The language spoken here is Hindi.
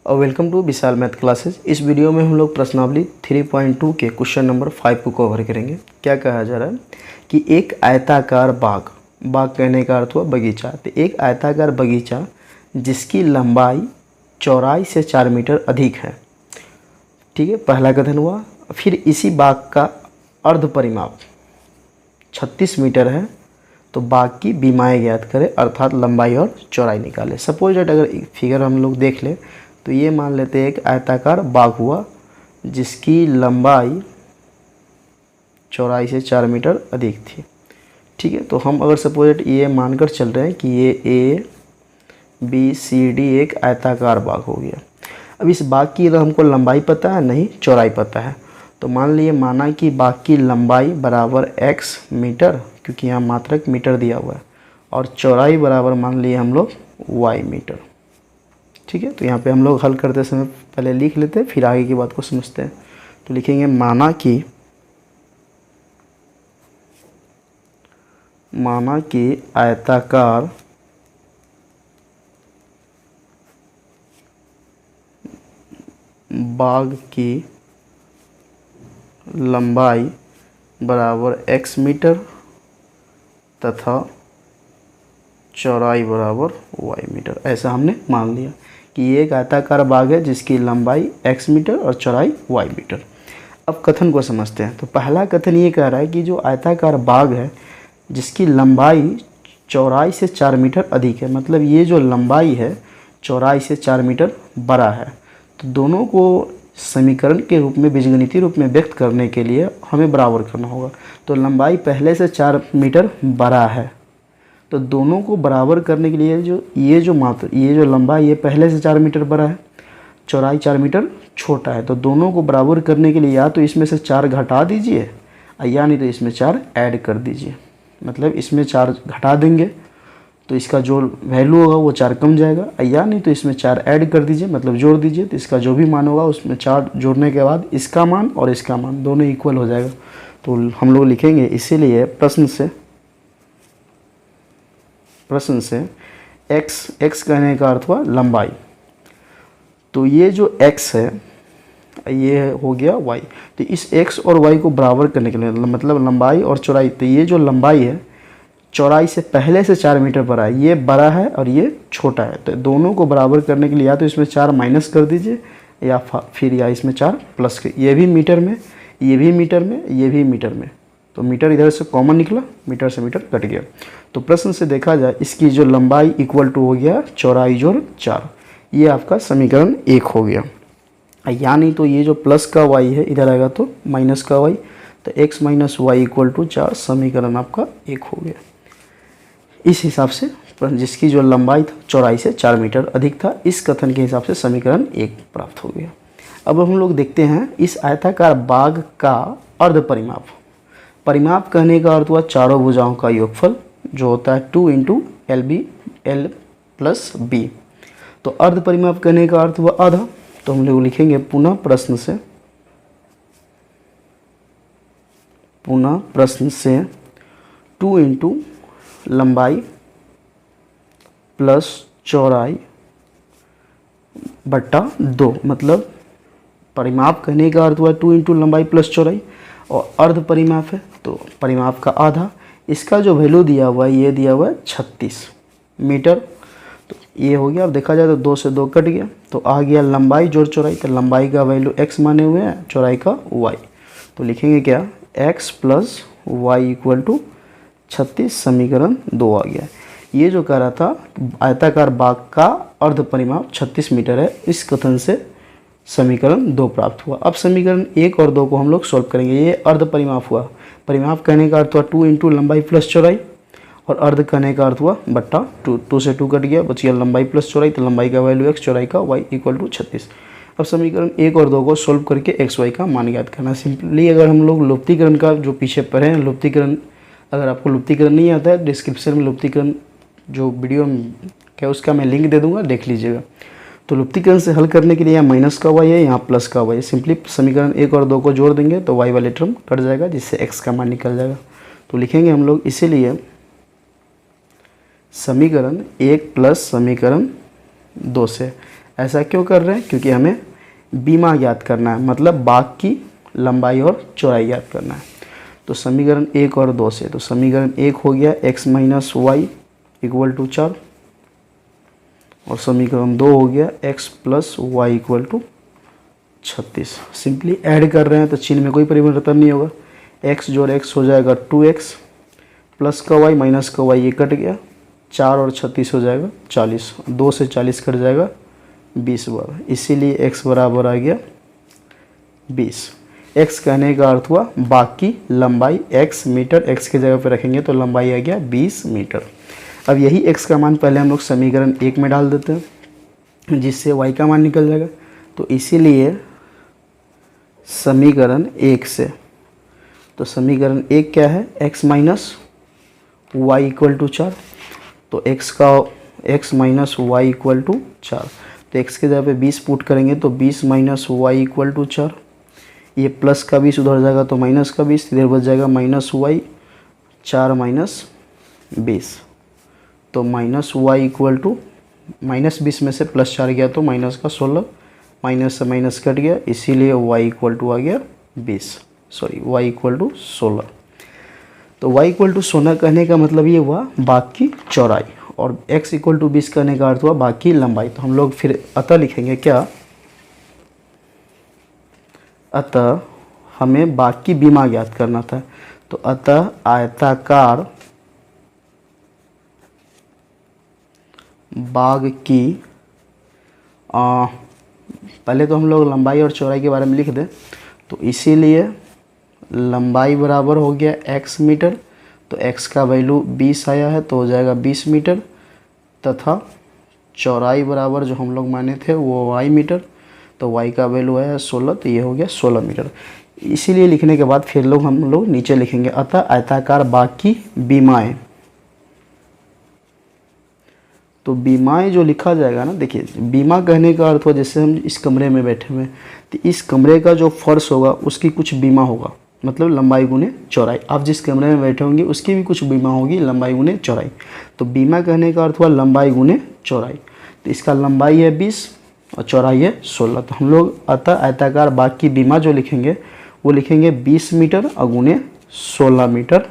और welcome to Vishal math classes. इस वीडियो में हम लोग प्रश्नावली 3.2 के क्वेश्चन नंबर 5 को कवर करेंगे। क्या कहा जा रहा है कि एक आयताकार बाग, बाग कहने का अर्थ हुआ बगीचा, तो एक आयताकार बगीचा जिसकी लंबाई चौड़ाई से 4 मीटर अधिक है। ठीक है, पहला कथन हुआ। फिर इसी बाग का अर्ध परिमाप 36 मीटर है, तो बाग की बीमाएँ ज्ञात करें, अर्थात लंबाई और चौड़ाई निकालें। सपोज दैट अगर फिगर हम लोग देख लें तो ये मान लेते हैं एक आयताकार बाग हुआ जिसकी लंबाई चौड़ाई से 4 मीटर अधिक थी। ठीक है, तो हम अगर सपोज दैट ये मानकर चल रहे हैं कि ये ए बी सी डी एक आयताकार बाग हो गया। अब इस बाग की हमको लंबाई पता है, नहीं चौड़ाई पता है, तो मान लिए माना कि बाग की लंबाई बराबर x मीटर, क्योंकि यहाँ मात्रक मीटर दिया हुआ है, और चौड़ाई बराबर मान लिए हम लोग y मीटर। ठीक है, तो यहाँ पे हम लोग हल करते समय पहले लिख लेते हैं, फिर आगे की बात को समझते हैं। तो लिखेंगे माना कि आयताकार बाग की लंबाई बराबर x मीटर तथा चौड़ाई बराबर y मीटर। ऐसा हमने मान लिया कि ये एक आयताकार बाग है जिसकी लंबाई x मीटर और चौड़ाई y मीटर। अब कथन को समझते हैं। तो पहला कथन ये कह रहा है कि जो आयताकार बाग है जिसकी लंबाई चौड़ाई से 4 मीटर अधिक है, मतलब ये जो लंबाई है चौड़ाई से 4 मीटर बड़ा है, तो दोनों को समीकरण के रूप में, बीजगणितीय रूप में व्यक्त करने के लिए हमें बराबर करना होगा। तो लंबाई पहले से 4 मीटर बड़ा है, तो दोनों को बराबर करने के लिए ये जो लंबाई ये पहले से 4 मीटर बड़ा है, चौड़ाई 4 मीटर छोटा है, तो दोनों को बराबर करने के लिए या तो इसमें से 4 घटा दीजिए या नहीं तो इसमें 4 ऐड कर दीजिए। मतलब इसमें 4 घटा देंगे तो इसका जो वैल्यू होगा वो 4 कम जाएगा, या नहीं तो इसमें 4 ऐड कर दीजिए, मतलब जोड़ दीजिए, तो इसका जो भी मान होगा उसमें 4 जोड़ने के बाद इसका मान और इसका मान दोनों इक्वल हो जाएगा। तो हम लोग लिखेंगे इसीलिए प्रश्न से x कहने का अर्थ हुआ लंबाई, तो ये जो x है ये हो गया y, तो इस x और y को बराबर करने के लिए, मतलब लंबाई और चौड़ाई, तो ये जो लंबाई है चौड़ाई से पहले से 4 मीटर बड़ा है, ये बड़ा है और ये छोटा है, तो दोनों को बराबर करने के लिए या तो इसमें 4 माइनस कर दीजिए या फिर इसमें 4 प्लस कर, ये भी मीटर में, ये भी मीटर में, ये भी मीटर में, तो मीटर इधर से कॉमन निकला, मीटर से मीटर कट गया। तो प्रश्न से देखा जाए इसकी जो लंबाई इक्वल टू हो गया चौड़ाई जोड़ 4, ये आपका समीकरण 1 हो गया। यानी तो ये जो प्लस का y है इधर आएगा तो माइनस का y, तो x minus Y equal to 4, समीकरण आपका 1 हो गया। इस हिसाब से जिसकी जो लंबाई था चौड़ाई से 4 मीटर अधिक था, इस कथन के हिसाब से समीकरण 1 प्राप्त हो गया। अब हम लोग देखते हैं इस आयताकार बाग का अर्ध परिमाप। परिमाप कहने का अर्थ हुआ चारों भुजाओं का योगफल, जो होता है 2 इंटू L प्लस B। तो अर्ध परिमाप कहने का अर्थ हुआ आधा, तो हम लोग लिखेंगे पुनः प्रश्न से 2 इंटू लंबाई प्लस चौड़ाई बट्टा 2, मतलब परिमाप कहने का अर्थ हुआ 2 इंटू लंबाई प्लस चौड़ाई, और अर्ध परिमाप है तो परिमाप का आधा। इसका जो वैल्यू दिया हुआ है ये दिया हुआ है 36 मीटर, तो ये हो गया। अब देखा जाए तो 2 से 2 कट गया, तो आ गया लंबाई जोड़ चौड़ाई, तो लंबाई का वैल्यू x माने हुए हैं, चौड़ाई का y, तो लिखेंगे क्या x plus y equal to 36, समीकरण 2 आ गया। ये जो कह रहा था आयताकार बाग का अर्ध परिमाप 36 मीटर है, इस कथन से समीकरण 2 प्राप्त हुआ। अब समीकरण 1 और 2 को हम लोग सॉल्व करेंगे। ये अर्ध परिमाप हुआ, परिमाप कहने का अर्थ हुआ 2 इंटू लंबाई प्लस चौड़ाई, और अर्ध कहने का अर्थ हुआ बट्टा 2 से 2 कट गया, बच गया लंबाई प्लस चौड़ाई, तो लंबाई का वैल्यू x, चौड़ाई का y इक्वल टू 36। अब समीकरण 1 और 2 को सोल्व करके x y का मान ज्ञात करना। सिंपली अगर हम लोग लुप्तीकरण का जो पीछे पढ़े हैं, लुप्तीकरण, अगर आपको लुप्तीकरण नहीं आता है डिस्क्रिप्शन में लुप्तीकरण जो वीडियो क्या उसका मैं लिंक दे दूंगा, देख लीजिएगा। तो लुप्तीकरण से हल करने के लिए यहाँ माइनस का y है, यहाँ प्लस का y है। सिंपली समीकरण 1 और 2 को जोड़ देंगे तो y वाले टर्म कट जाएगा, जिससे x का मान निकल जाएगा। तो लिखेंगे हम लोग इसीलिए समीकरण 1 प्लस समीकरण 2 से। ऐसा क्यों कर रहे हैं? क्योंकि हमें बीमा ज्ञात करना है, मतलब बाग की लंबाई और चौड़ाई ज्ञात करना है। तो समीकरण 1 और 2 से, तो समीकरण 1 हो गया x minus Y equal to 4 और समीकरण 2 हो गया x plus y equal to 36। Simply add कर रहे हैं तो चिन्ह में कोई परिवर्तन नहीं होगा। x जोड़ x हो जाएगा 2x प्लस का y माइनस का y, ये कट गया, 4 और 36 हो जाएगा 40, 2 से 40 कट जाएगा 20 बार, इसीलिए x बराबर आ गया 20। x कहने का अर्थ हुआ बाकी लंबाई x मीटर, x की जगह पे रखेंगे तो लंबाई आ गया 20 मीटर। अब यही x का मान पहले हम लोग समीकरण 1 में डाल देते हैं, जिससे y का मान निकल जाएगा। तो इसीलिए समीकरण 1 से, तो समीकरण 1 क्या है? x minus Y equal to 4, तो x minus Y equal to 4, तो x के जगह पे 20 पुट करेंगे तो 20 माइनस वाई इक्वल टू 4, ये प्लस का 20 उधर जाएगा तो माइनस का 20, इधर बच जाएगा माइनस वाई, 4 माइनस 20, तो minus Y equal to minus 20 में से प्लस 4 गया तो माइनस का 16, माइनस से माइनस कट गया, इसीलिए y इक्वल टू आ गया 20, सॉरी y इक्वल टू 16। तो y इक्वल टू 16 कहने का मतलब ये हुआ बाग की चौड़ाई, और x इक्वल टू 20 कहने का अर्थ हुआ बाग की लंबाई। तो हम लोग फिर अतः लिखेंगे क्या? अतः हमें बाग की बीमा ज्ञात करना था, तो अतः आयताकार बाग की पहले तो हम लोग लंबाई और चौड़ाई के बारे में लिख दें, तो इसीलिए लंबाई बराबर हो गया x मीटर, तो x का वैल्यू 20 आया है तो हो जाएगा 20 मीटर, तथा चौड़ाई बराबर जो हम लोग माने थे वो y मीटर, तो y का वैल्यू आया 16, तो ये हो गया 16 मीटर। इसीलिए लिखने के बाद फिर हम लोग नीचे लिखेंगे अतः आयताकार बाग की बीमाएँ। तो बीमाएँ जो लिखा जाएगा ना, देखिए बीमा कहने का अर्थ हुआ जैसे हम इस कमरे में बैठे हुए हैं, तो इस कमरे का जो फर्श होगा उसकी कुछ बीमा होगा, मतलब लंबाई गुने चौड़ाई। आप जिस कमरे में बैठे होंगे उसकी भी कुछ बीमा होगी, लंबाई गुने चौड़ाई। तो बीमा कहने का अर्थ हुआ लंबाई गुने चौड़ाई, तो इसका लंबाई है 20 और चौड़ाई है 16। तो हम लोग अतः आयताकार बाग की बीमा जो लिखेंगे वो लिखेंगे 20 मीटर और गुने 16 मीटर